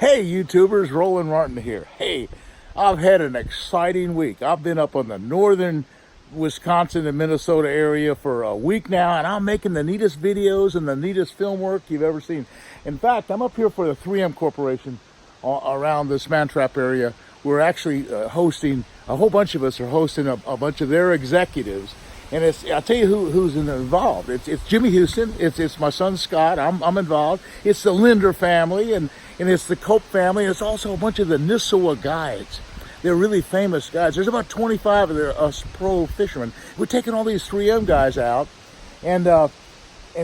Hey YouTubers, Roland Martin here. Hey, I've had an exciting week. I've been up on the northern Wisconsin and Minnesota area for a week now, and I'm making the neatest videos and the neatest film work you've ever seen. In fact, I'm up here for the 3M Corporation around this Mantrap area. We're actually hosting, a whole bunch of us are hosting a bunch of their executives. And I'll tell you who's involved. It's Jimmy Houston. It's my son Scott. I'm involved. It's the Linder family and it's the Cope family. And it's also a bunch of the Nisswa guides. They're really famous guys. There's about 25 of us pro fishermen. We're taking all these 3M guys out and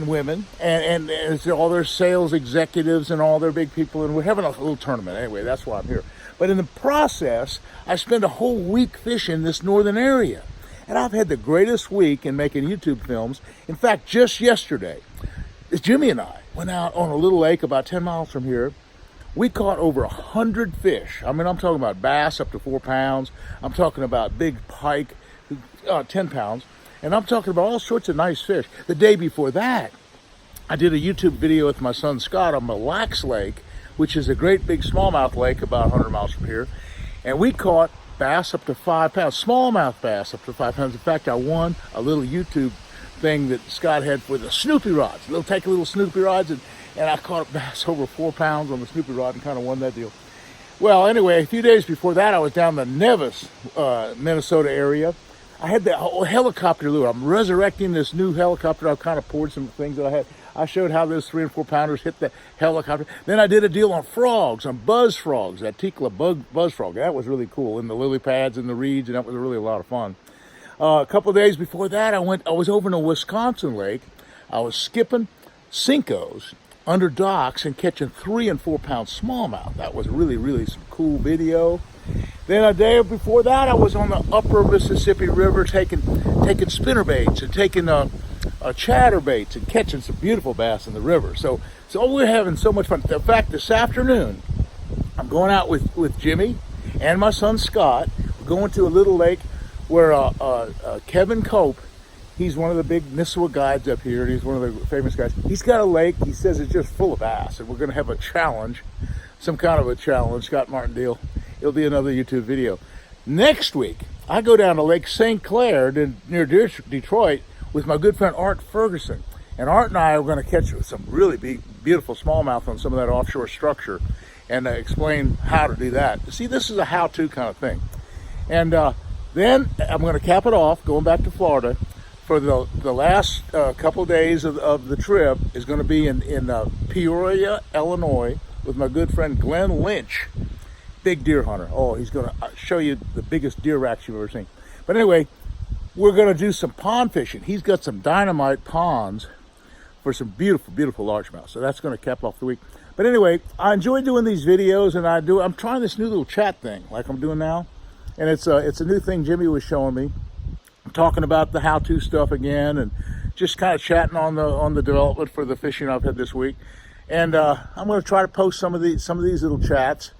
women and it's all their sales executives and all their big people, and we're having a little tournament anyway. That's why I'm here. But in the process, I spent a whole week fishing this northern area. And I've had the greatest week in making YouTube films. In fact, just yesterday, Jimmy and I went out on a little lake about 10 miles from here. We caught over 100 fish. I mean, I'm talking about bass up to 4 pounds. I'm talking about big pike, 10 pounds. And I'm talking about all sorts of nice fish. The day before that, I did a YouTube video with my son Scott on Mille Lacs Lake, which is a great big smallmouth lake about 100 miles from here. And we caught bass up to 5 pounds, smallmouth bass up to 5 pounds. In fact, I won a little YouTube thing that Scott had for the Snoopy rods. They'll take little Snoopy rods, and I caught a bass over 4 pounds on the Snoopy rod and kind of won that deal. Well, anyway, a few days before that, I was down the Nevis, Minnesota area. I had the whole helicopter lure. I'm resurrecting this new helicopter. I've kind of poured some things that I had. I showed how those 3 and 4 pounders hit the helicopter. Then I did a deal on frogs, on buzz frogs, that Tikla buzz frog. That was really cool, in the lily pads and the reeds, and that was really a lot of fun. A couple of days before that, I was over in a Wisconsin lake. I was skipping Cincos under docks and catching 3 and 4 pound smallmouth. That was really, really some cool video. Then a day before that, I was on the upper Mississippi River taking spinner baits and taking chatterbaits and catching some beautiful bass in the river. So we're having so much fun. In fact, this afternoon, I'm going out with Jimmy and my son Scott. We're going to a little lake where Kevin Cope, he's one of the big Nisswa guides up here, and he's one of the famous guys. He's got a lake, he says it's just full of bass, and we're going to have a challenge, some kind of a challenge, Scott Martindale. It'll be another YouTube video. Next week, I go down to Lake St. Clair near Detroit with my good friend Art Ferguson. And Art and I are going to catch some really big, beautiful smallmouth on some of that offshore structure and explain how to do that. See, this is a how-to kind of thing. And then I'm going to cap it off, going back to Florida. For the last couple of days of the trip is going to be in Peoria, Illinois, with my good friend Glenn Lynch. Big deer hunter. Oh, he's going to show you the biggest deer racks you've ever seen. But anyway, we're going to do some pond fishing. He's got some dynamite ponds for some beautiful, beautiful largemouth. So that's going to cap off the week. But anyway, I enjoy doing these videos, and I'm trying this new little chat thing like I'm doing now. And it's a new thing Jimmy was showing me. I'm talking about the how-to stuff again, and just kind of chatting on the development for the fishing I've had this week. And I'm going to try to post some of these little chats.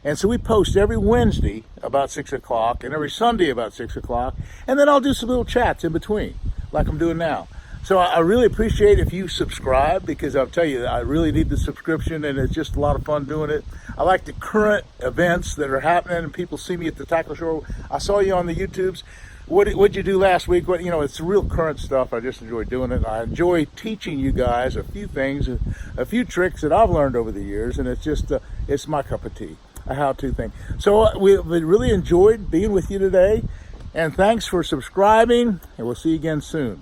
And so we post every Wednesday about 6 o'clock and every Sunday about 6 o'clock. And then I'll do some little chats in between, like I'm doing now. So I really appreciate if you subscribe, because I'll tell you, I really need the subscription, and it's just a lot of fun doing it. I like the current events that are happening, and people see me at the tackle shore. I saw you on the YouTubes. What'd you do last week? It's real current stuff. I just enjoy doing it. I enjoy teaching you guys a few things, a few tricks that I've learned over the years, and it's just, it's my cup of tea. A how-to thing. So we really enjoyed being with you today, and thanks for subscribing, and we'll see you again soon.